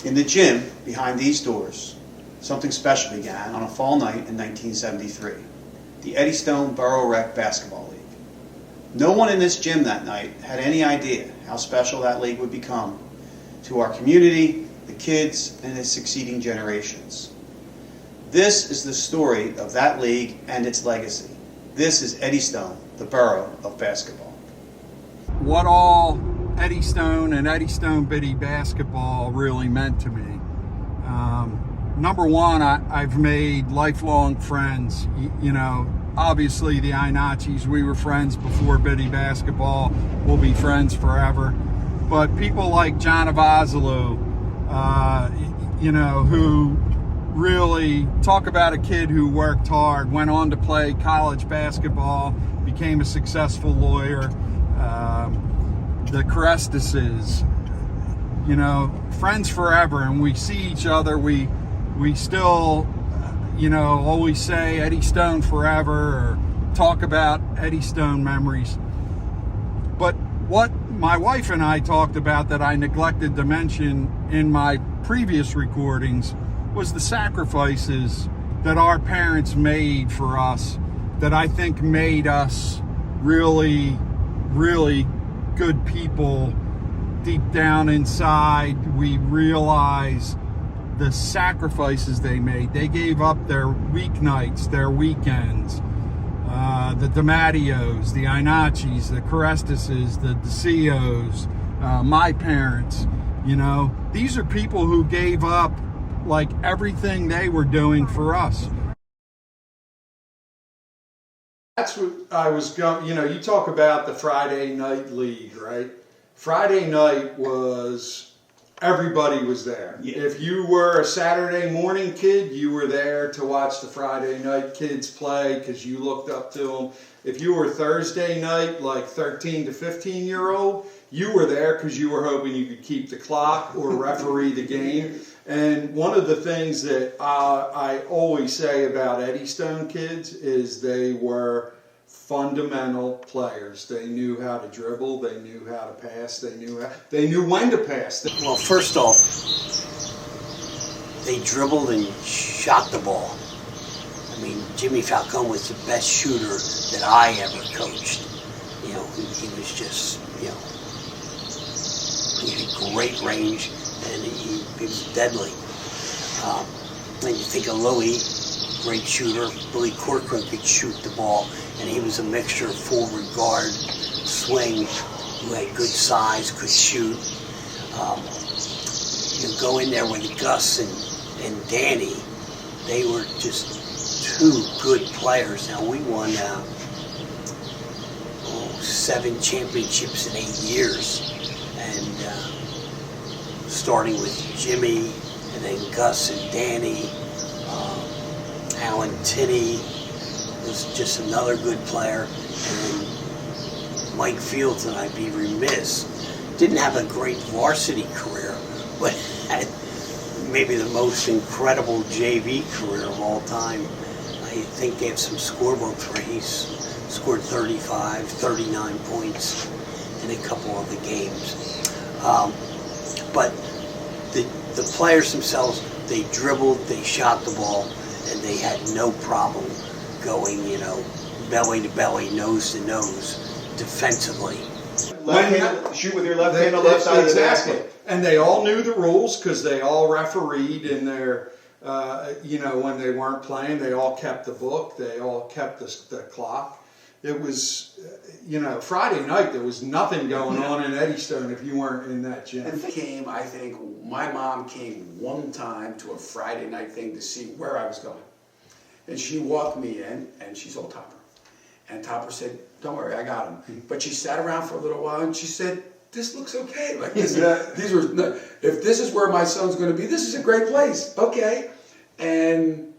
In the gym behind these doors, something special began on a fall night in 1973, the Eddystone Borough Rec Basketball League. No one in this gym that night had any idea how special that league would become to our community, the kids, and its succeeding generations. This is the story of that league and its legacy. This is Eddystone, the Borough of basketball. What all Eddystone and Eddystone Biddy basketball really meant to me. Number one, I've made lifelong friends. You know, obviously the Inachis, we were friends before Biddy basketball. We'll be friends forever. But people like John Avazalu, you know, who really talk about a kid who worked hard, went on to play college basketball, became a successful lawyer. The Crestises, you know, friends forever, and we see each other. We still, you know, always say Eddystone forever or talk about Eddystone memories. But what my wife and I talked about that I neglected to mention in my previous recordings was the sacrifices that our parents made for us, that I think made us really, really good people. Deep down inside, we realize the sacrifices they made. They gave up their weeknights, their weekends. The DiMattios, the Inachis, the Crestises, the DeCios, my parents, you know, these are people who gave up like everything they were doing for us. That's what I was going, you know, you talk about the Friday night league, right? Friday night was, everybody was there. Yeah. If you were a Saturday morning kid, you were there to watch the Friday night kids play because you looked up to them. If you were Thursday night, like 13 to 15-year-old, you were there because you were hoping you could keep the clock or referee the game. And one of the things that I always say about Eddystone kids is they were fundamental players. They knew how to dribble, they knew how to pass, they knew when to pass. Well, first off, they dribbled and shot the ball. I mean, Jimmy Falcone was the best shooter that I ever coached. You know, he was just, you know, he had great range and he was deadly. And you think of Louie, great shooter. Billy Corcoran could shoot the ball, and he was a mixture of forward guard, swing, who had good size, could shoot. You go in there with Gus and Danny, they were just two good players. Now, we won 7 championships in 8 years, and starting with Jimmy, and then Gus and Danny. Alan Tinney was just another good player. And then Mike Fields, and I'd be remiss, didn't have a great varsity career, but had maybe the most incredible JV career of all time. I think they have some scorebook where he's scored 35, 39 points in a couple of the games. But the players themselves, they dribbled, they shot the ball, and they had no problem going, you know, belly to belly, nose to nose, defensively. Shoot with your left hand on the left side of the basket. And they all knew the rules because they all refereed in their, you know, when they weren't playing, they all kept the book, they all kept the clock. It was, you know, Friday night, there was nothing going on in Eddystone if you weren't in that gym. And I think my mom came one time to a Friday night thing to see where I was going. And she walked me in, and she saw Topper. And Topper said, "Don't worry, I got him." But she sat around for a little while, and she said, "This looks okay. Like this, if this is where my son's going to be, this is a great place. Okay." And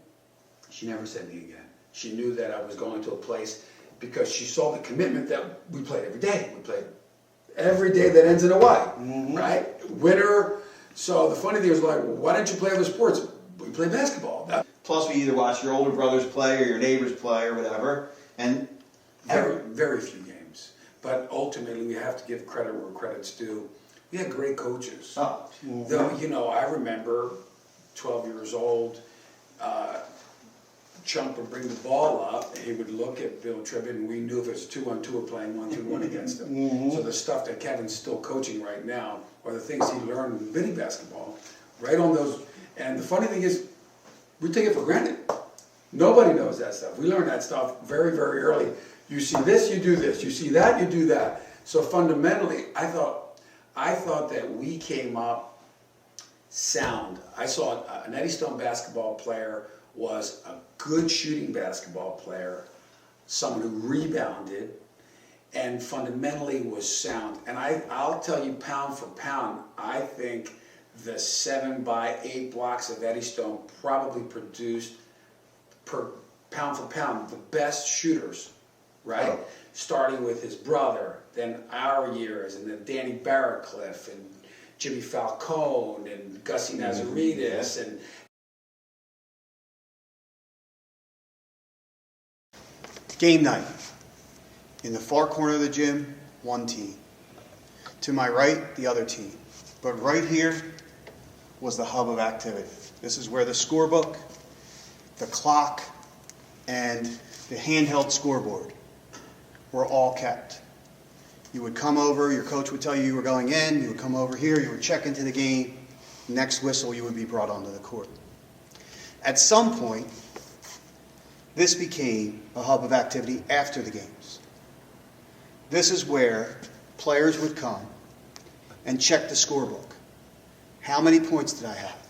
she never said me again. She knew that I was going to a place because she saw the commitment that we played every day. We played every day that ends in a Y, right? Winter. So the funny thing was like, well, why don't you play other sports? We play basketball. Plus, we either watch your older brothers play or your neighbors play or whatever. And very few games. But ultimately, we have to give credit where credit's due. We had great coaches. Oh. Though, you know, I remember 12 years old, Chump would bring the ball up, he would look at Bill Tribbett, and we knew if it was 2-on-2 or playing 1-2-1 against him. So the stuff that Kevin's still coaching right now, or the things he learned in mini basketball, right on those. And the funny thing is, we take it for granted. Nobody knows that stuff. We learn that stuff very, very early. You see this, you do this. You see that, you do that. So fundamentally, I thought that we came up sound. I saw an Eddystone basketball player was a good shooting basketball player, someone who rebounded, and fundamentally was sound. And I'll tell you, pound for pound, I think the 7x8 blocks of Eddystone probably produced, per pound for pound, the best shooters, right? Oh. Starting with his brother, then our years, and then Danny Barracliff, and Jimmy Falcone, and Gussie Nazaridis, and game night. In the far corner of the gym, one team. To my right, the other team. But right here was the hub of activity. This is where the scorebook, the clock, and the handheld scoreboard were all kept. You would come over, your coach would tell you you were going in, you would come over here, you would check into the game, next whistle you would be brought onto the court. At some point, this became a hub of activity after the games. This is where players would come and check the scorebook. How many points did I have?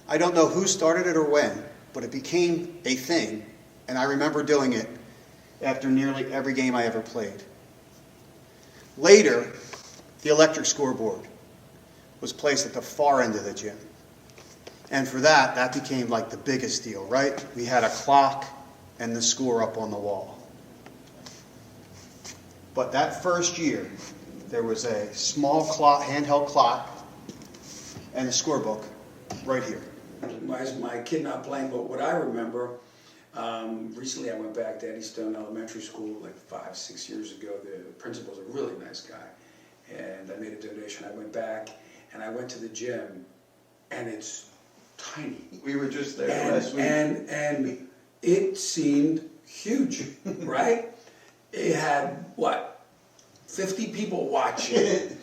I don't know who started it or when, but it became a thing, and I remember doing it after nearly every game I ever played. Later, the electric scoreboard was placed at the far end of the gym. And for that, that became like the biggest deal, right? We had a clock and the score up on the wall. But that first year, there was a small clock, handheld clock, and a scorebook right here. My kid not playing, but what I remember, recently I went back to Eddystone Elementary School like 5-6 years ago. The principal's a really nice guy, and I made a donation. I went back and I went to the gym, and it's tiny. We were just there last week. And it seemed huge, right? It had, 50 people watching,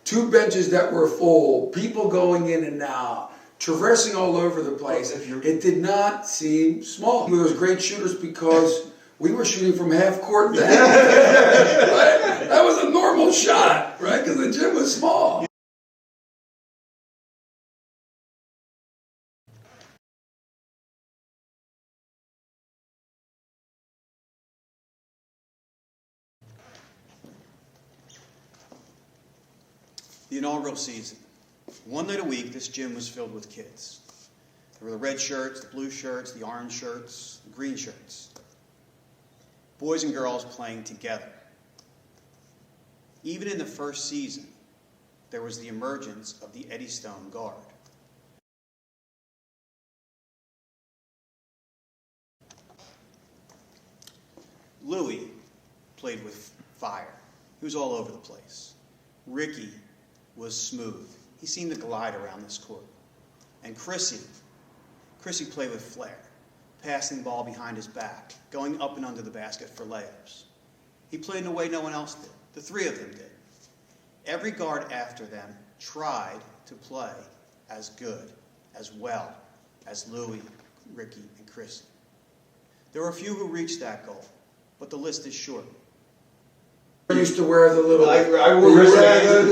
2 benches that were full, people going in and out, traversing all over the place. It did not seem small. We were great shooters because we were shooting from half court then. Right? That was a normal shot, right? Because the gym was small. The inaugural season. One night a week, this gym was filled with kids. There were the red shirts, the blue shirts, the orange shirts, the green shirts. Boys and girls playing together. Even in the first season, there was the emergence of the Eddystone Guard. Louis played with fire. He was all over the place. Ricky was smooth. He seemed to glide around this court. And Chrissy played with flair, passing the ball behind his back, going up and under the basket for layups. He played in a way no one else did. The 3 of them did. Every guard after them tried to play as good, as well as Louis, Ricky, and Chrissy. There were a few who reached that goal, but the list is short. I used to wear the little. I wore wristbands. You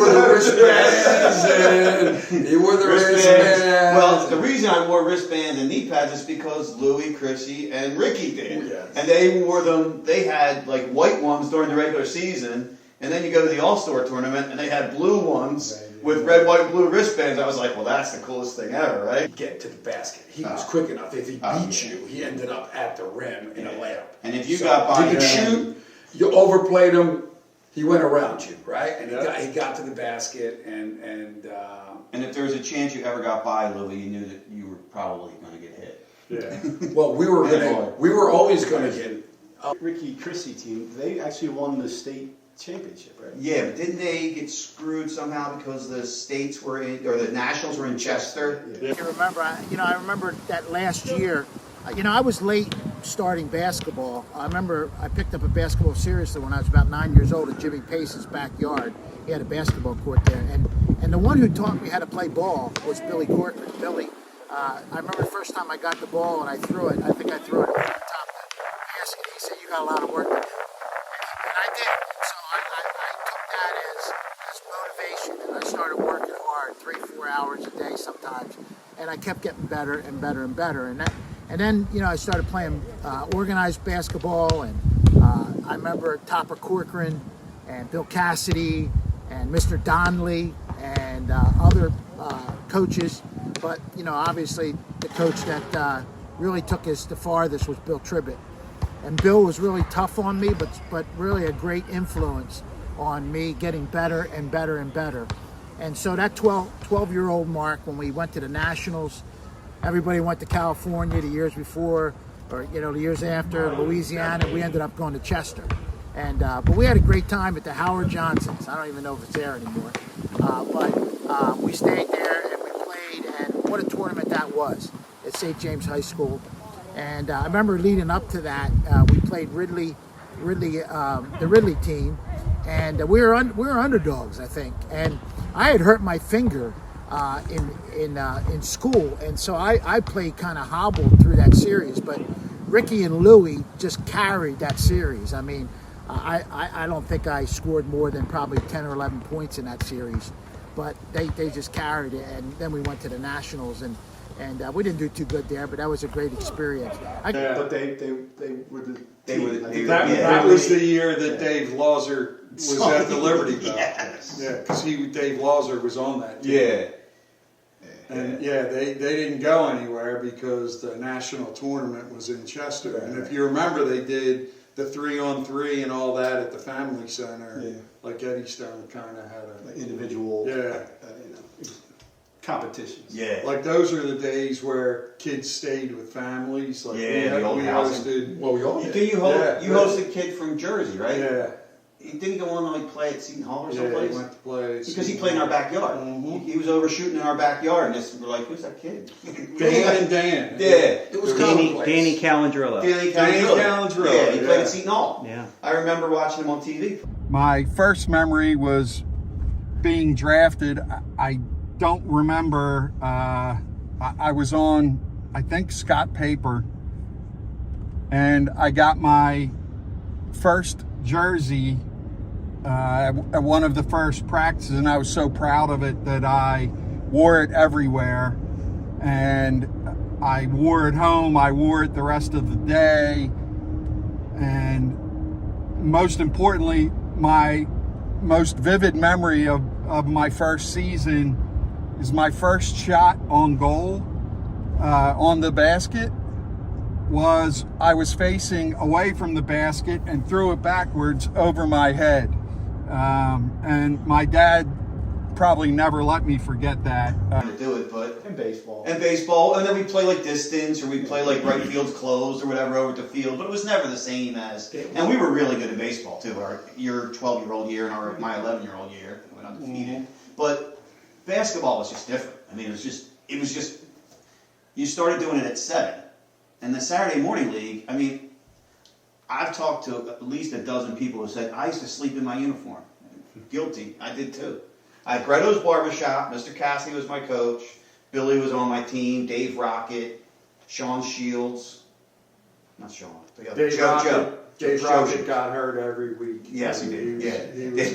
wore the wristbands. Well, the reason I wore wristbands and knee pads is because Louis, Chrissy, and Ricky did. Yes. And they wore them, they had like white ones during the regular season, and then you go to the All-Star tournament, and they had blue ones with red, white, and blue wristbands. I was like, well, that's the coolest thing ever, right? Get to the basket. He was quick enough. If he beat you, he ended up at the rim in a layup. And if you got by he could shoot, you overplayed him. He went around you, right? And he got to the basket, and if there was a chance you ever got by Louis, you knew that you were probably going to get hit. Yeah. Well, we were always going to get. Ricky Chrissy team, they actually won the state championship, right? Yeah, but didn't they get screwed somehow because the states were in, or the nationals were in Chester? Yeah. I remember, I remember that last year. I was late starting basketball. I remember I picked up a basketball seriously when I was about 9 years old at Jimmy Pace's backyard. He had a basketball court there, and the one who taught me how to play ball was Billy Corcoran. Billy, I remember the first time I got the ball and I threw it. I think I threw it over the top of the basket. He said, "You got a lot of work to do," and I did. So I took that as motivation, and I started working hard, 3-4 hours a day sometimes, and I kept getting better and better and better, and then, I started playing organized basketball, and I remember Topper Corcoran and Bill Cassidy and Mr. Donnelly and other coaches. But, obviously the coach that really took us the farthest was Bill Tribbett. And Bill was really tough on me, but really a great influence on me getting better and better and better. And so that 12-year-old mark, when we went to the Nationals, everybody went to California the years before, or the years after, Louisiana. We ended up going to Chester, and but we had a great time at the Howard Johnsons. I don't even know if it's there anymore, but we stayed there and we played. And what a tournament that was at St. James High School. And I remember leading up to that, we played the Ridley team, and we were underdogs, I think. And I had hurt my finger in school, and so I played kind of hobbled through that series. But Ricky and Louie just carried that series. I mean, I don't think I scored more than probably 10 or 11 points in that series, but they just carried it. And then we went to the Nationals, and we didn't do too good there, but that was a great experience. But they were the team. That was the year that Dave Lauser was at the Liberty Bell. Yes. Yeah, because Dave Lauser was on that team. Yeah. And they didn't go anywhere because the national tournament was in Chester. And if you remember, they did the 3-on-3 and all that at the Family Center. Yeah. Like Eddystone kind of had a Individual, Yeah. Competitions. Yeah. Like those are the days where kids stayed with families. Like Yeah, the old housing. hosted. Well, we all did. You hosted a kid from Jersey, right? Yeah. Didn't he go on to play at Seton Hall or Yeah, someplace? he went to play. Because he played in our backyard. Mhm. He was overshooting in our backyard, and just we're like, "Who's that kid?" Dan and Dan. Yeah. It was commonplace. Danny Calandrillo. Danny Calandrillo. Calandrillo. Yeah, he played at Seton Hall. Yeah. I remember watching him on TV. My first memory was being drafted. I don't remember. I was on, I think, Scott Paper, and I got my first jersey at one of the first practices, and I was so proud of it that I wore it everywhere. And I wore it home. I wore it the rest of the day. And most importantly, my most vivid memory of my first season is my first shot on goal on the basket was I was facing away from the basket and threw it backwards over my head. And my dad probably never let me forget that. To do it, but And baseball. and then we play like distance, or we play like right field's closed or whatever over at the field, but it was never the same as. And we were really good at baseball too. Your 12-year-old year and my 11-year-old year, we went undefeated. But basketball was just different. I mean, it was just. You started doing it at 7, and the Saturday morning league. I mean, I've talked to at least a dozen people who said I used to sleep in my uniform. Guilty, I did too. I had Greto's Barbershop. Mr. Cassidy was my coach. Billy was on my team. Dave Rocket, Sean Shields, not Sean. The other Dave Joe. Dave Rocket got hurt every week. Yes, he did. Yeah, He was-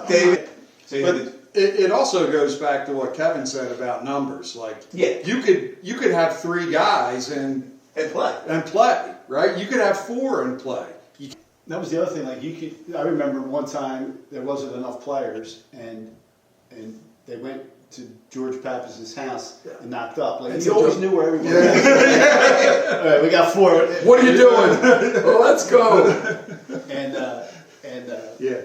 David. So But it also goes back to what Kevin said about numbers. Like, Yeah. you could have 3 guys and play, right? You could have 4 and play. That was the other thing. Like I remember one time there wasn't enough players, and they went to George Pappas's house and knocked up. Like he always knew where everyone was. All right, we got 4. What are you doing? Well, let's go. And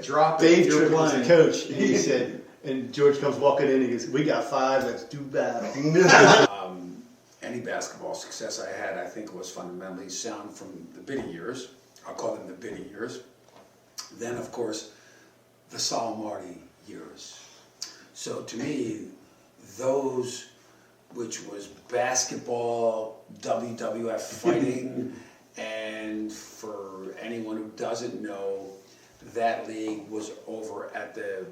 Drop it. Dave You're Tripp was the playing. coach, and he said, and George comes walking in, and he goes, "We got 5. Let's do battle." Any basketball success I had, I think, was fundamentally sound from the biddy years. I'll call them the biddy years. Then, of course, the Sal Marty years. So to me, those, which was basketball, WWF fighting, and for anyone who doesn't know, that league was over at the,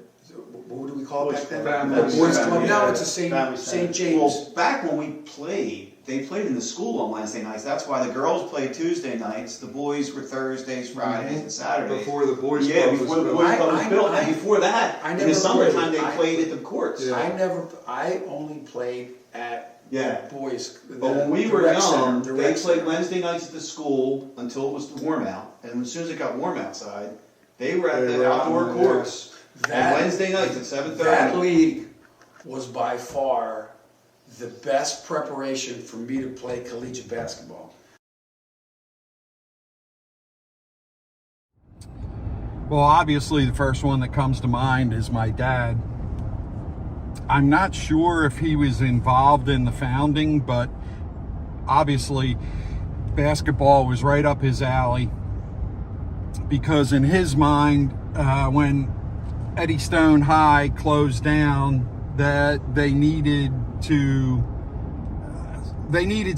what do we call it back then? Family Boys Center. Club. Now Yeah. it's a Family St. Center. James. Well, back when we played, they played in the school on Wednesday nights. That's why the girls played Tuesday nights. The boys were Thursdays, Fridays, and Saturdays. Before the boys Yeah, club before was the built. boys club was I- built, I- and before that, I in never the summertime, played. they played at the courts. Yeah. I only played at Yeah. boys. But when we the were rec young, center, the they rec played center. Wednesday nights at the school until it was warm out. And as soon as it got warm outside, they were at They the were out outdoor there. courts. That- And Wednesday nights at 7:30. That league was by far the best preparation for me to play collegiate basketball. Well, obviously, the first one that comes to mind is my dad. I'm not sure if he was involved in the founding, but obviously, basketball was right up his alley. Because in his mind, when Eddystone High closed down, that they needed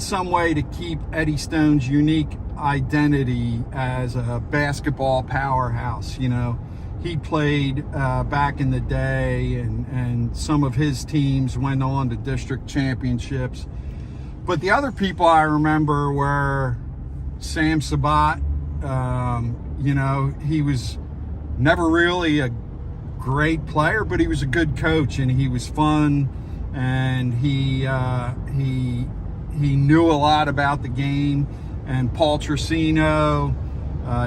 some way to keep Eddystone's unique identity as a basketball powerhouse. You know, he played back in the day, and some of his teams went on to district championships. But the other people I remember were Sam Sabat. You know, he was never really a great player, but he was a good coach, and he was fun, and he knew a lot about the game. And Paul Tricino,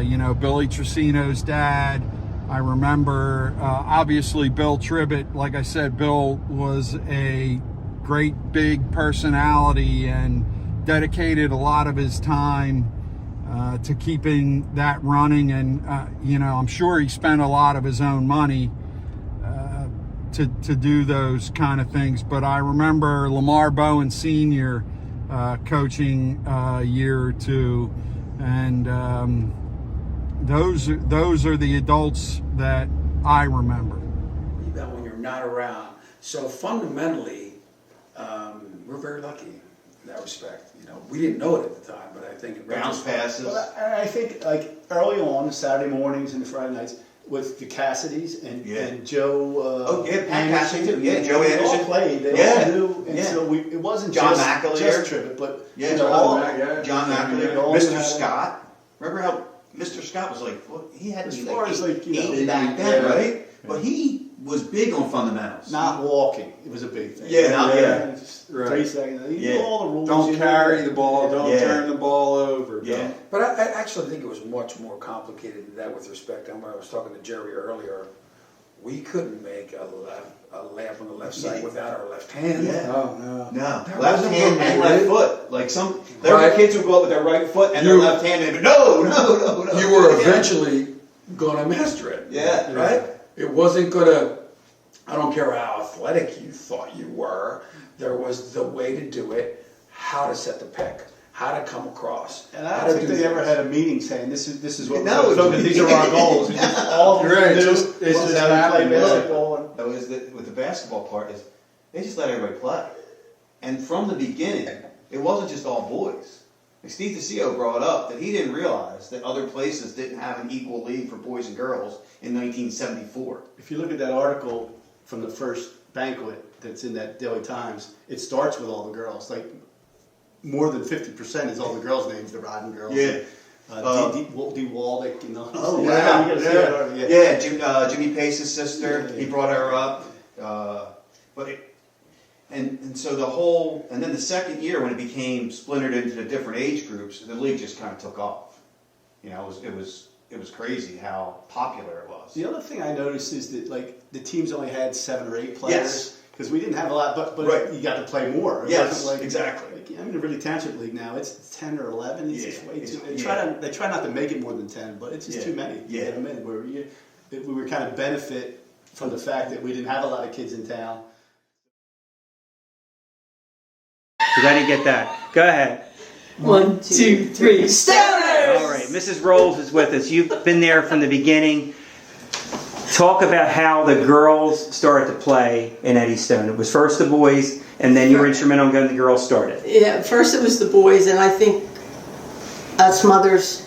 you know, Billy Tricino's dad. I remember, obviously, Bill Tribbett. Like I said, Bill was a great big personality and dedicated a lot of his time to keeping that running. And, you know, I'm sure he spent a lot of his own money to do those kind of things. But I remember Lamar Bowen Sr. Coaching a year or two, and those are the adults that I remember. Even when you're not around. So fundamentally, we're very lucky in that respect. You know, we didn't know it at the time, but I think it Bounce passes. Well, I think like early on, Saturday mornings and the Friday nights, with the Cassidys and Joe. Oh yeah, Pat Anderson, Cassidy too. Yeah, Joe they Anderson. all played. They Yeah. all knew, and Yeah. so it wasn't John just McAleer. Tribbett, but Yeah, you know, John McAleer, they all Mr. had- Scott. Remember how Mr. Scott was like? Well, he had to As be far like as, 80, like, you know, 80 back then, yeah. right? But he was big on fundamentals. not walking. It was a big thing. Yeah, yeah. Just Right. 3 seconds. You Yeah. know all the rules. Don't you know. carry the ball. Don't Yeah. turn the ball over. Yeah. But I actually think it was much more complicated than that with respect. I was talking to Jerry earlier. We couldn't make a layup on the left side without our left hand. Yeah. Oh no. No, That left wasn't hand for and me, left right? foot. Like there were Right. kids who go up with their right foot and You- their left hand, and no. You were Yeah. eventually gonna master it. Yeah. Right? It wasn't gonna, I don't care how athletic you thought you were, there was the way to do it, how to set the pick, how to come across. And how I to don't think do they ever things. had a meeting saying this is what No, we're focused. These are our goals. It's just all of them Right, knew just- it's was just how to play happened, yeah. basketball. And That was with the basketball part is they just let everybody play, and from the beginning it wasn't just all boys. Like Steve DeCio brought up that he didn't realize that other places didn't have an equal league for boys and girls in 1974. if you look at that article from the first banquet that's in that Daily Times, it starts with all the girls. Like more than 50% is all the girls' names, the Rodden girls. Yeah. D. Waldick and all. Oh You wow! gotta see that article, Yeah, Jimmy Pace's sister. Yeah. He brought her up, but and so the whole and then the second year when it became splintered into the different age groups, the league just kind of took off. You know, it was crazy how popular it was. The other thing I noticed is that like the teams only had 7 or 8 players. Yes. Because we didn't have a lot, but Right. you got to play more. It Yes, wasn't like, exactly. Like, I'm in a really township league now. It's 10 or 11. It's just way too. Yeah. They try not to make it more than 10, but it's just Yeah. too many. Yeah. To get them in. We were kind of benefit from the fact that we didn't have a lot of kids in town. Because I didn't get that. Go ahead. 1, 2, 3, Stoners! All right, Mrs. Rolls is with us. You've been there from the beginning. Talk about how the girls started to play in Eddystone. It was first the boys, and then you were instrumental in getting the girls started. Yeah, first it was the boys, and I think us mothers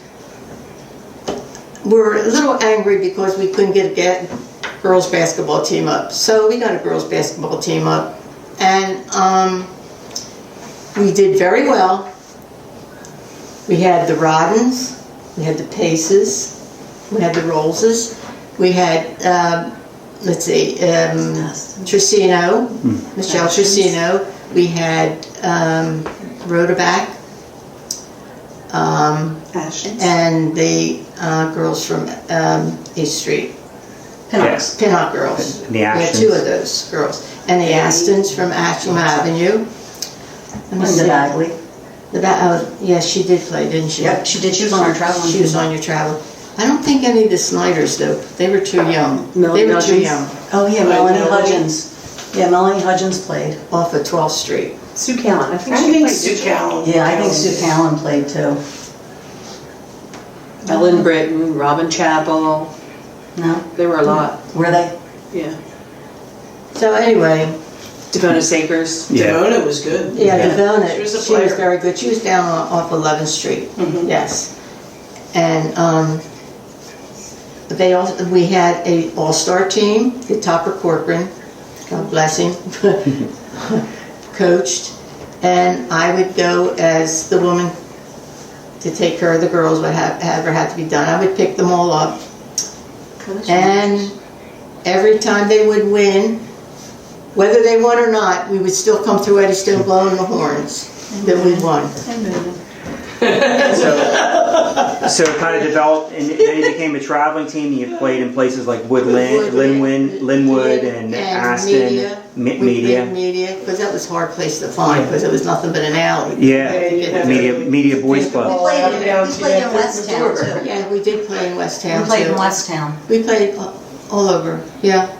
were a little angry because we couldn't get a girls basketball team up. So we got a girls basketball team up, and we did very well. We had the Roddens, we had the Paces, we had the Rollses, we had, let's see, Tricino, Michelle Tricino, we had Rhodaback, and the girls from East Street. Yes. Pinhawk girls. The We had Ashtons. 2 of those girls. And the Astons from Ashland Avenue. And the Bagley. Yeah, she did play, didn't she? Yep, she did. She was on our traveling She was team. on your travel. I don't think any of the Snyders, though. They were too young. Melanie They were too Hudgens. young. Oh, yeah, Melanie Melanie. Hudgens. Yeah, Melanie Hudgens played. Off of 12th Street. Sue Callan. I think I she think played Sue Callan. Yeah, I think Sue Callan played too. Ellen Britton, Robin Chappell. No? There were a lot. Were they? Yeah. So anyway, Devona Sakers. Yeah. Devona was good. yeah, Yeah. Devona, She was a she was player. very good. She was down off 11th Street. Yes. And we had a all-star team. The Topper Corcoran, God bless him, coached. And I would go as the woman to take care of the girls, whatever had to be done. I would pick them all up. And every time they would win, whether they won or not, we would still come through Eddystone blowing the horns that we won. So it kind of developed, and then it became a traveling team. And you played in places like Linwood, and Aston, Media. Media, because that was a hard place to find, because it was nothing but an alley. Yeah, Media Boys We Club. played in West Town too. Yeah, we did play in West Town We played in too. West Town. We played all over, yeah.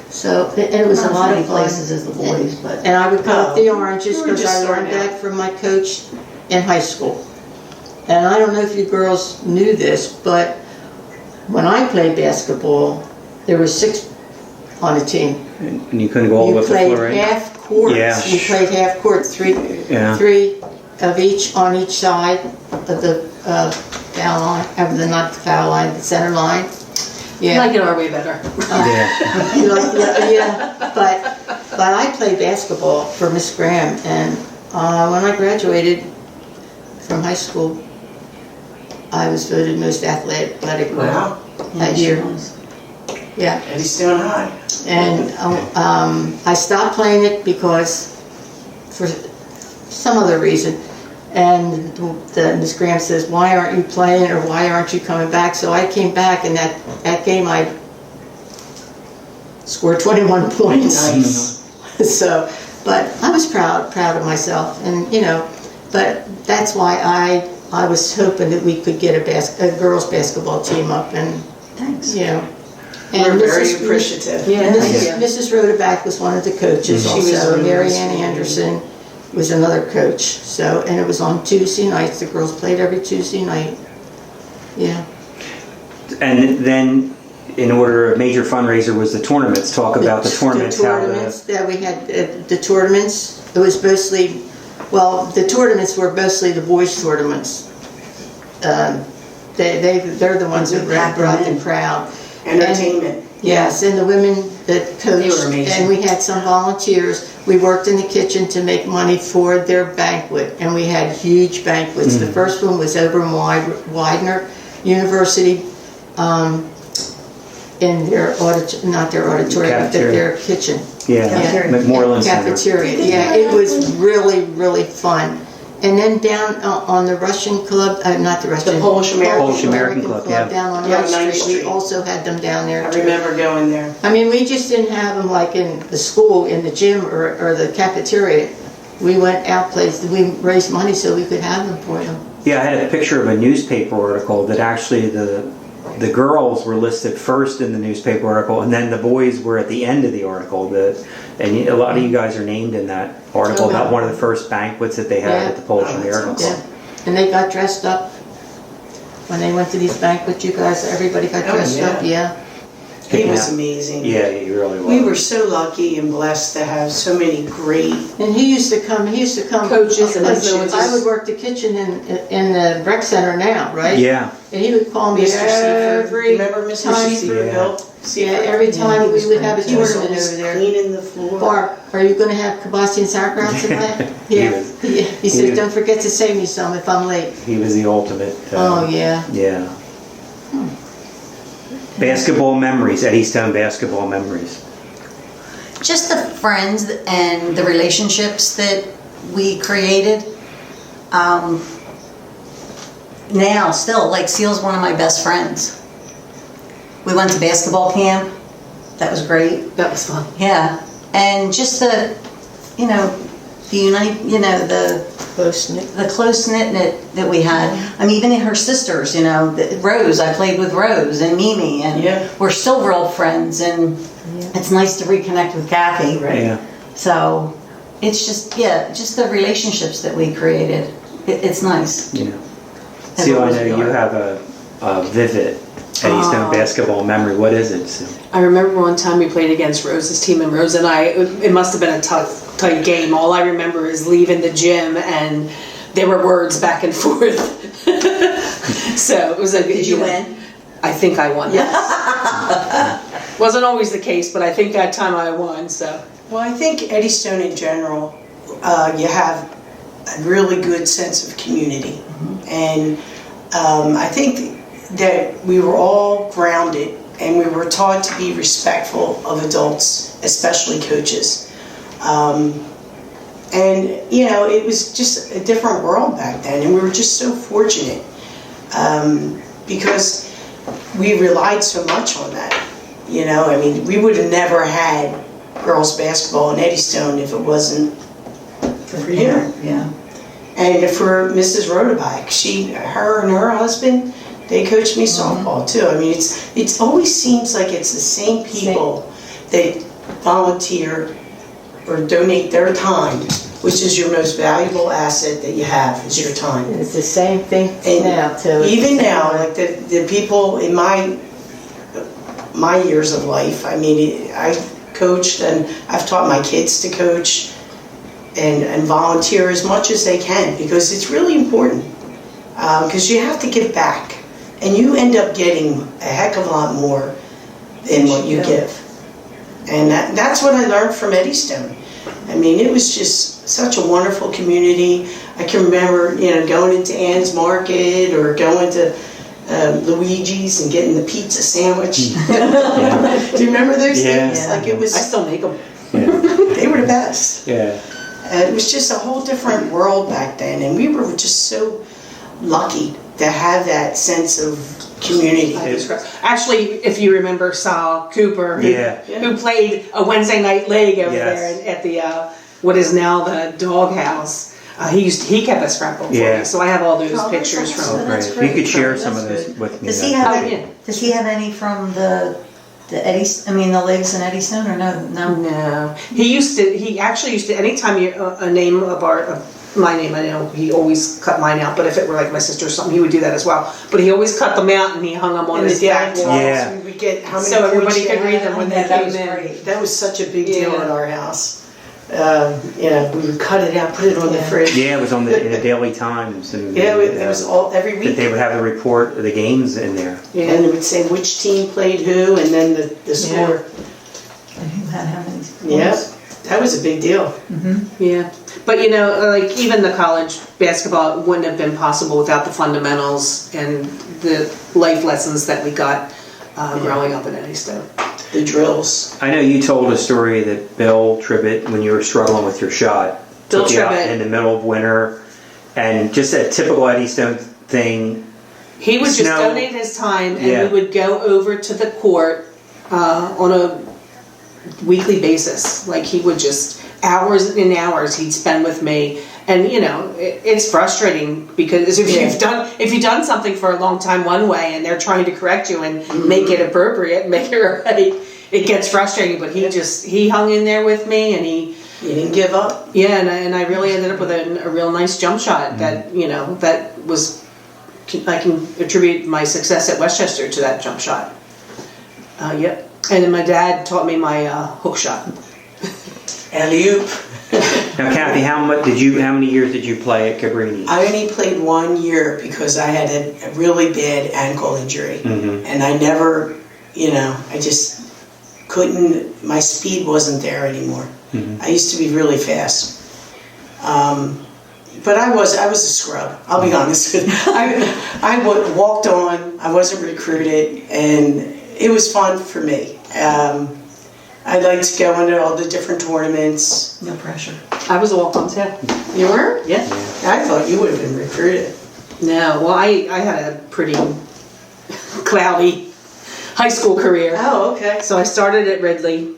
So, and it was a Not as lot many of fun. places as the boys, but. And I would cut up the oranges we were because just I learned starting that from my coach in high school. And I don't know if you girls knew this, but when I played basketball, there were 6 on a team. And you couldn't go all the way You up the played floor, right? half courts. Yeah. You played half court, three of each on each side of the foul line, not the foul line, the center line. I Yeah. like it our way better. Yeah. Yeah, but I played basketball for Miss Graham, and when I graduated from high school, I was voted most athletic girl Wow. that year. Yeah, Eddystone High. and I stopped playing it because for some other reason. And Miss Graham says, "Why aren't you playing, or why aren't you coming back?" So I came back, and that game I scored 21 points. Nice. So, but I was proud of myself, and but that's why I was hoping that we could get a girls basketball team up, and Thanks. And We're very Mrs. appreciative. And Mrs. Rhodaback was one of the coaches She was also. really Mary nice. Ann Anderson was another coach. So, and it was on Tuesday nights. The girls played every Tuesday night. Yeah. And then, in order, a major fundraiser was the tournaments. Talk about the tournaments. The tournaments that we had. The tournaments. It was mostly, the tournaments were mostly the boys' tournaments. They're the ones that brought the crowd. Entertainment. Yes, and the women that coached, They were amazing. and we had some volunteers. We worked in the kitchen to make money for their banquet, and we had huge banquets. The first one was over in Widener University, in their not their auditorium, but their kitchen. Yeah, McMorland Center. Cafeteria. Yeah, it was really, really fun. And then down on the Russian club, not the Russian, The Polish American Club, yeah. down on Yeah, 9th 9th Street. We Street. also had them down there I too. remember going there. I mean, we just didn't have them like in the school, in the gym, or the cafeteria. We went out places. We raised money so we could have them for them. Yeah, I had a picture of a newspaper article that actually the girls were listed first in the newspaper article, and then the boys were at the end of the article. And a lot of you guys are named in that article about one of the first banquets that they had at the Polish American Club. Yeah, and they got dressed up when they went to these banquets. You guys, everybody got dressed up. Yeah. picking was out- amazing. Yeah, he really was. We were so lucky and blessed to have so many great. And he used to come. Coaches and influencers. I would work the kitchen in the rec center now, right? Yeah. And he would call me Mr. Seaford, every remember Mr. time. Seaford? Yeah. Bill? Yeah, every time we would have a He was tournament always over there. cleaning the floor. Barb, are you going to have kibasi and sauerkraut tonight? He Yeah. was- He said, don't forget to save me some if I'm late. He was the ultimate. Oh, yeah. Yeah. Basketball memories, Eddystone basketball memories. Just the friends and the relationships that we created. Now, still, like Seal's one of my best friends. We went to basketball camp. That was great. That was fun. Yeah, and just the, the close knit that we had. I mean, even her sisters, Rose. I played with Rose and Mimi, and we're still real friends. And it's nice to reconnect with Kathy. Right. Yeah. So it's just the relationships that we created. It's nice. Yeah. See, I know you have a vivid Eddystone basketball memory. What is it, Sue? I remember one time we played against Rose's team, and Rose and I, it must have been a tight game. All I remember is leaving the gym, and there were words back and forth. So it was a good. Did you win? I think I won. Yes. Wasn't always the case, but I think that time I won. So. Well, I think Eddystone in general, you have a really good sense of community. And I think that we were all grounded and we were taught to be respectful of adults, especially coaches. And, it was just a different world back then, and we were just so fortunate because we relied so much on that. We would have never had girls basketball in Eddystone if it wasn't for you. Yeah. And for Mrs. Rodebike, her and her husband, they coached me softball too. I mean, it always seems like it's the same people that volunteer or donate their time, which is your most valuable asset that you have, is your time. It's the same thing And now, too. even now, like the people in my years of life, I mean, I coached and I've taught my kids to coach and volunteer as much as they can, because it's really important, because you have to give back and you end up getting a heck of a lot more than what you give. And that's what I learned from Eddystone. I mean, it was just such a wonderful community. I can remember, going into Ann's Market or going to Luigi's and getting the pizza sandwich. Do you remember those things? Like it was. I still make them. They were the best. Yeah. It was just a whole different world back then, and we were just so lucky to have that sense of community. Actually, if you remember Sal Cooper, who played a Wednesday night league over there at the what is now the doghouse. He kept a scrapbook for me, so I have all those pictures from. Oh, great. If you could share some of those with me. Does he have any from the the leagues in Eddystone, or no? No. He actually used to. Anytime a name of my name, I know he always cut mine out. But if it were like my sister or something, he would do that as well. But he always cut them out and he hung them on his back wall. Yeah. We would get how many so everybody points could you read had. them when they came in. That was such a big deal in our house. We would cut it out, put it on the fridge. Yeah, it was in the Daily Times. And, it was all every week. That they would have the report of the games in there. Yeah. And it would say which team played who, and then the score. And who had how many scores? Yeah, that was a big deal. Mm-hmm. Yeah, but like even the college basketball wouldn't have been possible without the fundamentals and the life lessons that we got growing up in Eddystone. The drills. I know you told a story that Bill Tribbett, when you were struggling with your shot, Bill took you out Tribbett. in the middle of winter, and just a typical Eddystone thing. He would just donate his time, and we would go over to the court on a weekly basis. Like he would just hours and hours he'd spend with me, and it's frustrating because if you've done something for a long time one way and they're trying to correct you and make it appropriate, make it right, it gets frustrating. But he hung in there with me, and he didn't give up. Yeah, and I really ended up with a real nice jump shot that that was. I can attribute my success at Westchester to that jump shot. Yep. And then my dad taught me my hook shot. Alley-oop. Now, Kathy, how many years did you play at Cabrini? I only played 1 year because I had a really bad ankle injury. Mm-hmm. And I never, I just couldn't, my speed wasn't there anymore. Mm-hmm. I used to be really fast. But I was a scrub, I'll be honest with you. I walked on, I wasn't recruited, and it was fun for me. I liked to go into all the different tournaments. No pressure. I was a walk-on too. You were? Yeah. I thought you would have been recruited. No, well, I had a pretty cloudy high school career. Oh, okay. So I started at Ridley.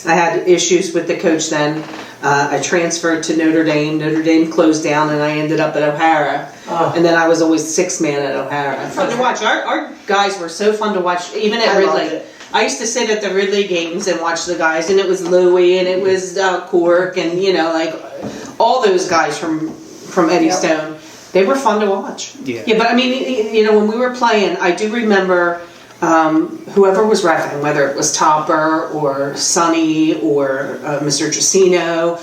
I had issues with the coach then. I transferred to Notre Dame. Notre Dame closed down, and I ended up at O'Hara. Oh. And then I was always sixth man at O'Hara. Fun to watch. Our guys were so fun to watch, even at I loved Ridley. it. I used to sit at the Ridley games and watch the guys, and it was Louie, and it was Cork, and like all those guys from Eddystone. They were fun to watch. Yeah. But I mean, when we were playing, I do remember whoever was reffing, whether it was Topper or Sonny or Mr. Tracino,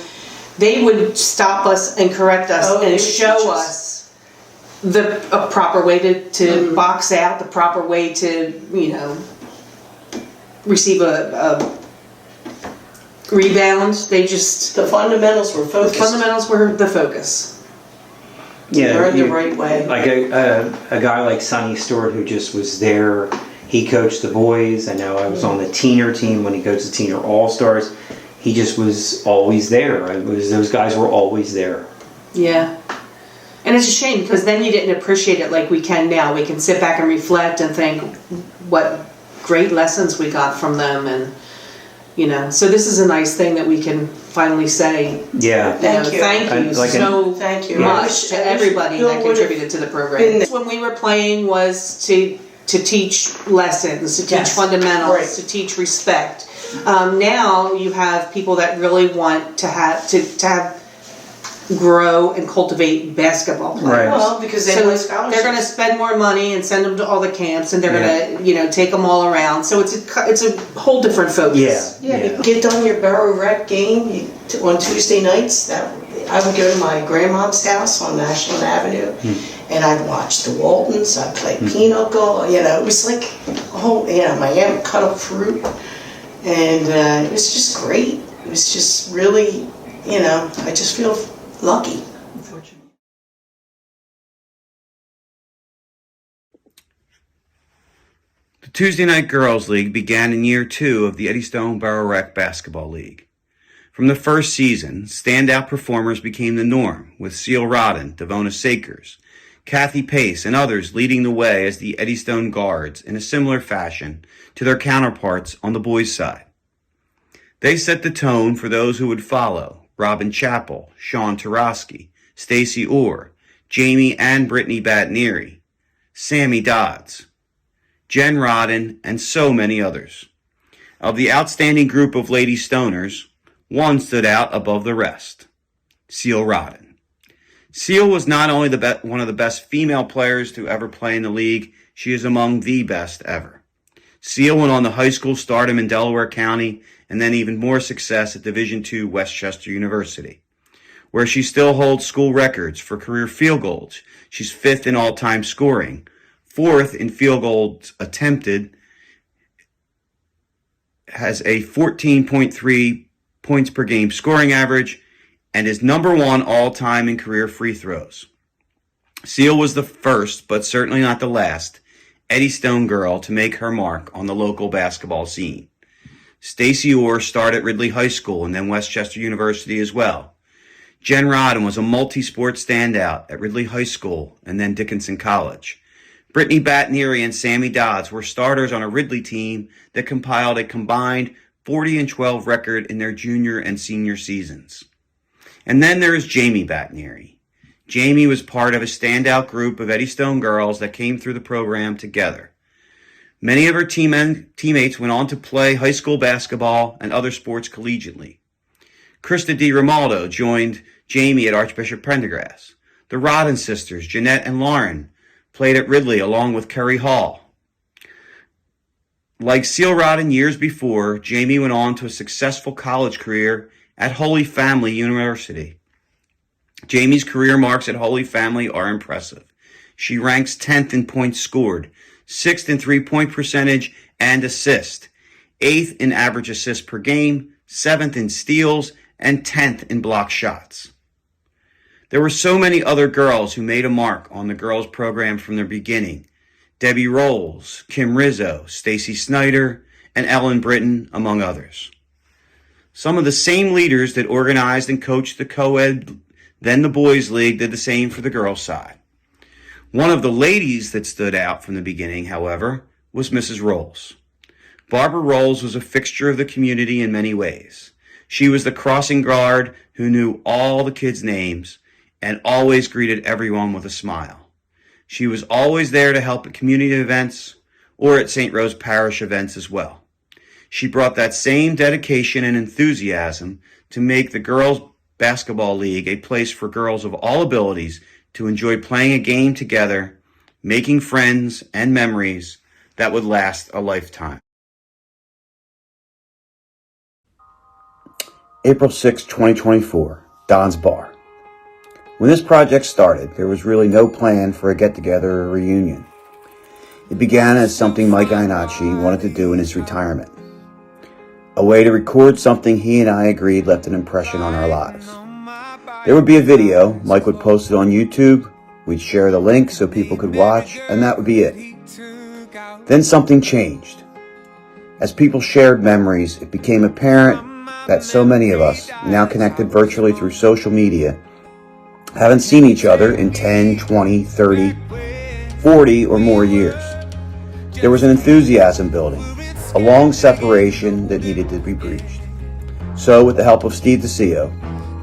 they would stop us and correct us they and would show teach us a proper way to box out, the proper way to receive a rebound. They just The fundamentals were focused. fundamentals were the focus. Yeah, Learn the right way. Like a guy like Sonny Stewart, who just was there. He coached the boys. I know I was on the teener team when he coached the teener all-stars. He just was always there. Those guys were always there. Yeah. And it's a shame because then you didn't appreciate it like we can now. We can sit back and reflect and think what great lessons we got from them, and so this is a nice thing that we can finally say. Yeah. Thank you. Thank you Thank you much to everybody that contributed to the program. When we were playing was to teach lessons, to teach fundamentals, Right. to teach respect. Now you have people that really want to have grow and cultivate basketball players. Right. Well, because they So want scholarships. they're going to spend more money and send them to all the camps, and they're going to take them all around. So it's a whole different focus. Yeah. You get done your Borough rec game on Tuesday nights. I would go to my grandmom's house on National Avenue, and I'd watch the Waltons. I'd play pinochle. It was like a whole. My aunt cut up fruit, and it was just great. It was just really, I just feel lucky. The Tuesday Night Girls League began in year 2 of the Eddystone Borough Rec Basketball League. From the first season, standout performers became the norm, with Seal Rodden, Devona Sakers, Kathy Pace, and others leading the way as the Eddystone Guards in a similar fashion to their counterparts on the boys' side. They set the tone for those who would follow: Robin Chappell, Sean Tarosky, Stacy Orr, Jamie and Brittany Batnieri, Sammy Dodds, Jen Rodden, and so many others. Of the outstanding group of Lady Stoners, one stood out above the rest: Seal Rodden. Seal was not only one of the best female players to ever play in the league, she is among the best ever. Seal went on to high school stardom in Delaware County, and then even more success at Division II Westchester University, where she still holds school records for career field goals. She's 5th in all-time scoring, 4th in field goals attempted, has a 14.3 points per game scoring average, and is number 1 all-time in career free throws. Seal was the first, but certainly not the last, Eddystone girl to make her mark on the local basketball scene. Stacy Orr started at Ridley High School and then Westchester University as well. Jen Rodden was a multi-sport standout at Ridley High School and then Dickinson College. Brittany Batnieri and Sammy Dodds were starters on a Ridley team that compiled a combined 40-12 record in their junior and senior seasons. And then there is Jamie Batnieri. Jamie was part of a standout group of Eddystone girls that came through the program together. Many of her teammates went on to play high school basketball and other sports collegiately. Krista Di Romaldo joined Jamie at Archbishop Prendergast. The Rodden sisters, Jeanette and Lauren, played at Ridley along with Kerry Hall. Like Seal Rodden years before, Jamie went on to a successful college career at Holy Family University. Jamie's career marks at Holy Family are impressive. She ranks 10th in points scored, 6th in three-point percentage and assist, 8th in average assists per game, 7th in steals, and 10th in block shots. There were so many other girls who made a mark on the girls' program from the beginning. Debbie Rolls, Kim Rizzo, Stacy Snyder, and Ellen Britton, among others. Some of the same leaders that organized and coached the co-ed, then the boys' league, did the same for the girls' side. One of the ladies that stood out from the beginning, however, was Mrs. Rolls. Barbara Rolls was a fixture of the community in many ways. She was the crossing guard who knew all the kids' names and always greeted everyone with a smile. She was always there to help at community events or at St. Rose Parish events as well. She brought that same dedication and enthusiasm to make the Girls Basketball League a place for girls of all abilities to enjoy playing a game together, making friends and memories that would last a lifetime. April 6, 2024, Don's Bar. When this project started, there was really no plan for a get-together or reunion. It began as something Mike Iannacci wanted to do in his retirement. A way to record something he and I agreed left an impression on our lives. There would be a video, Mike would post it on YouTube, we'd share the link so people could watch, and that would be it. Then something changed. As people shared memories, it became apparent that so many of us, now connected virtually through social media, haven't seen each other in 10, 20, 30, 40 or more years. There was an enthusiasm building, a long separation that needed to be breached. So, with the help of Steve DeCio,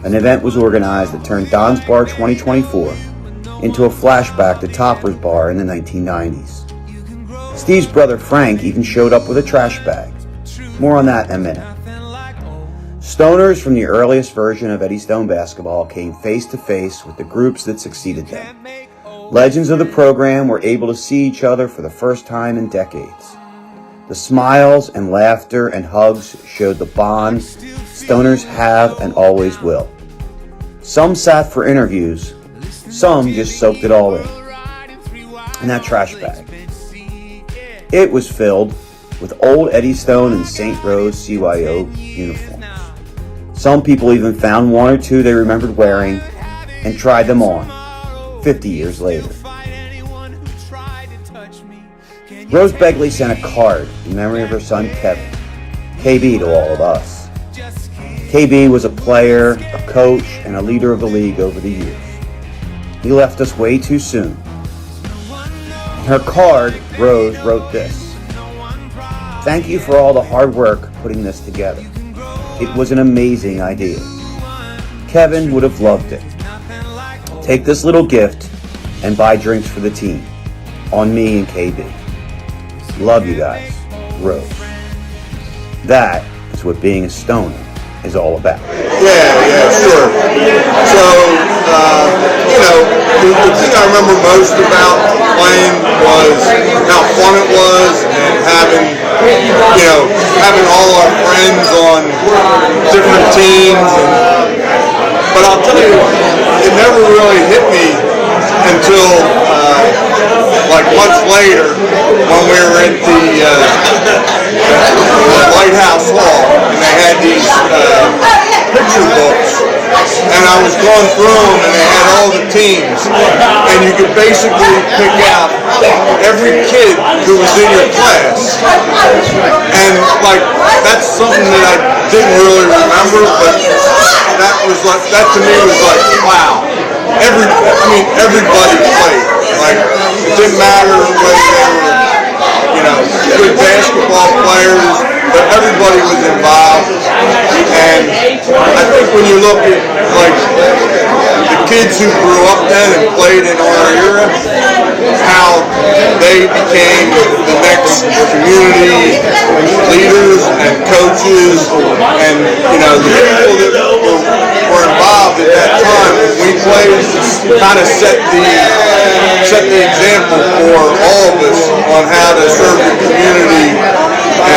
an event was organized that turned Don's Bar 2024 into a flashback to Topper's Bar in the 1990s. Steve's brother Frank even showed up with a trash bag. More on that in a minute. Stoners from the earliest version of Eddystone basketball came face to face with the groups that succeeded them. Legends of the program were able to see each other for the first time in decades. The smiles and laughter and hugs showed the bond Stoners have and always will. Some sat for interviews, some just soaked it all in. And that trash bag. It was filled with old Eddystone and St. Rose CYO uniforms. Some people even found one or two they remembered wearing and tried them on 50 years later. Rose Begley sent a card in memory of her son Kevin, KB to all of us. KB was a player, a coach, and a leader of the league over the years. He left us way too soon. In her card, Rose wrote this: "Thank you for all the hard work putting this together. It was an amazing idea. Kevin would have loved it. Take this little gift and buy drinks for the team. On me and KB. Love you guys, Rose." That is what being a Stoner is all about. Yeah, sure. So, the thing I remember most about playing was how fun it was and having all our friends on different teams. But I'll tell you, it never really hit me until much later when we were at the Lighthouse Hall and they had these picture books, and I was going through them and they had all the teams, and you could basically pick out every kid who was in your class, and that's something that I didn't really remember, but that to me was like, wow. Everybody played. It didn't matter whether they were, good basketball players, but everybody was involved. And I think when you look at the kids who grew up then and played in our era, how they became the next community leaders and coaches, and the people that were involved at that time when we played kind of set the example for all of us on how to serve the community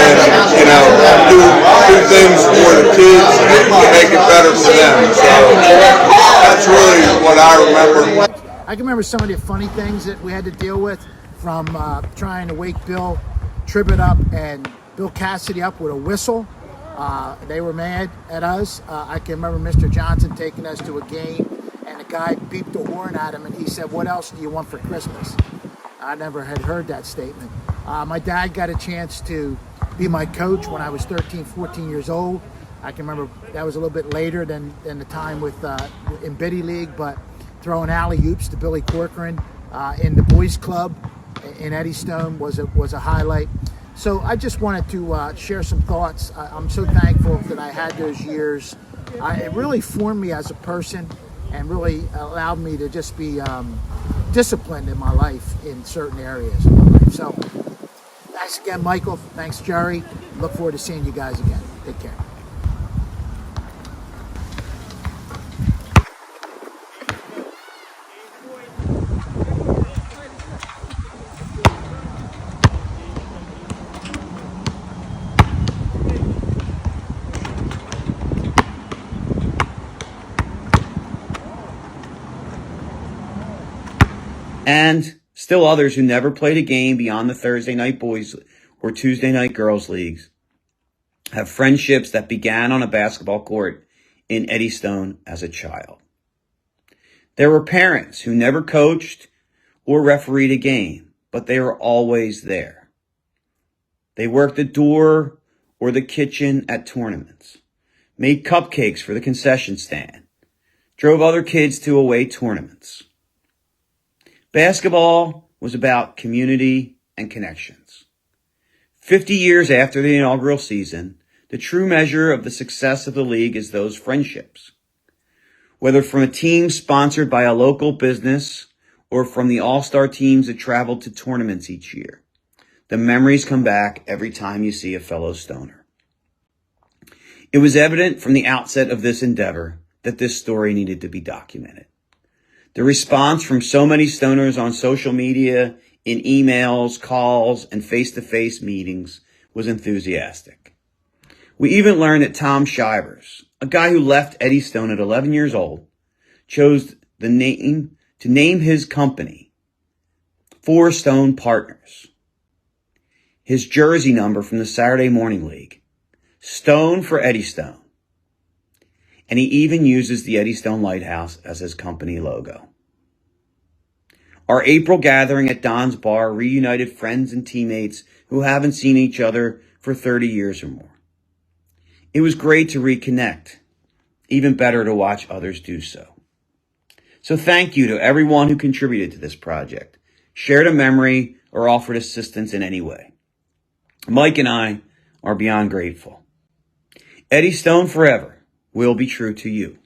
and, you know, do things for the kids to make it better for them. So that's really what I remember. I can remember some of the funny things that we had to deal with, from trying to wake Bill Tribbett up and Bill Cassidy up with a whistle. They were mad at us. I can remember Mr. Johnson taking us to a game, and the guy beeped the horn at him, and he said, "What else do you want for Christmas?" I never had heard that statement. My dad got a chance to be my coach when I was 13, 14 years old. I can remember that was a little bit later than the time with in Biddy League, but throwing alley-oops to Billy Corcoran in the boys club in Eddystone was a highlight. So I just wanted to share some thoughts. I'm so thankful that I had those years. It really formed me as a person and really allowed me to just be disciplined in my life in certain areas of my life. So thanks again, Michael. Thanks, Jerry. Look forward to seeing you guys again. Take care. And still others who never played a game beyond the Thursday night boys or Tuesday night girls leagues have friendships that began on a basketball court in Eddystone as a child. There were parents who never coached or refereed a game, but they were always there. They worked the door or the kitchen at tournaments, made cupcakes for the concession stand, drove other kids to away tournaments. Basketball was about community and connections. 50 years after the inaugural season, the true measure of the success of the league is those friendships. Whether from a team sponsored by a local business or from the all-star teams that traveled to tournaments each year, the memories come back every time you see a fellow Stoner. It was evident from the outset of this endeavor that this story needed to be documented. The response from so many Stoners on social media, in emails, calls, and face-to-face meetings was enthusiastic. We even learned that Tom Shivers, a guy who left Eddystone at 11 years old, chose to name his company Four Stone Partners. His jersey number from the Saturday Morning League, Stone for Eddystone. And he even uses the Eddystone Lighthouse as his company logo. Our April gathering at Don's Bar reunited friends and teammates who haven't seen each other for 30 years or more. It was great to reconnect, even better to watch others do so. So thank you to everyone who contributed to this project, shared a memory, or offered assistance in any way. Mike and I are beyond grateful. Eddystone forever will be true to you.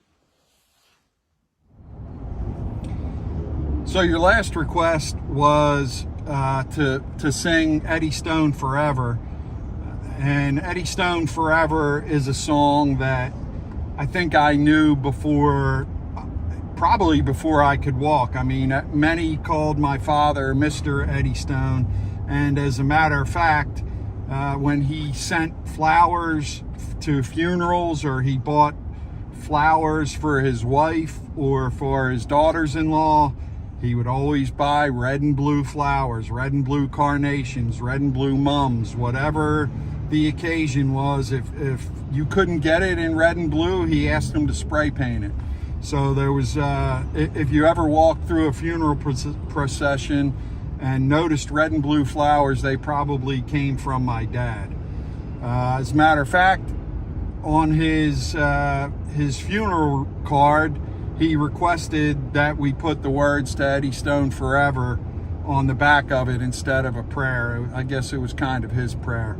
So your last request was to sing Eddystone Forever. And Eddystone Forever is a song that I think I knew probably before I could walk. I mean, many called my father Mr. Eddystone. And as a matter of fact, when he sent flowers to funerals, or he bought flowers for his wife or for his daughters-in-law, he would always buy red and blue flowers, red and blue carnations, red and blue mums, whatever the occasion was. If you couldn't get it in red and blue, he asked them to spray paint it. So there was, if you ever walked through a funeral procession and noticed red and blue flowers, they probably came from my dad. As a matter of fact, on his funeral card, he requested that we put the words to Eddystone Forever on the back of it instead of a prayer. I guess it was kind of his prayer.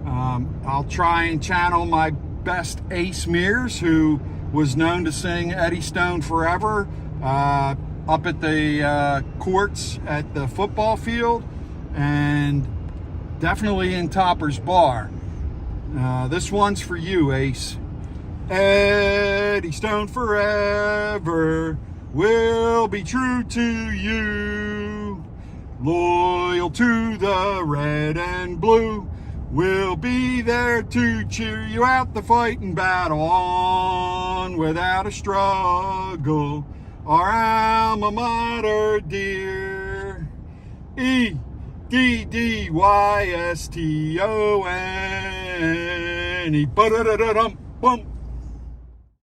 I'll try and channel my best Ace Mears, who was known to sing Eddystone Forever up at the courts at the football field, and definitely in Topper's Bar. This one's for you, Ace. Eddystone forever will be true to you, loyal to the red and blue, We'll be there to cheer you out the fighting battle on without a struggle. Our alma mater dear. Eddystone. Ba-da-da-da-dum, bum.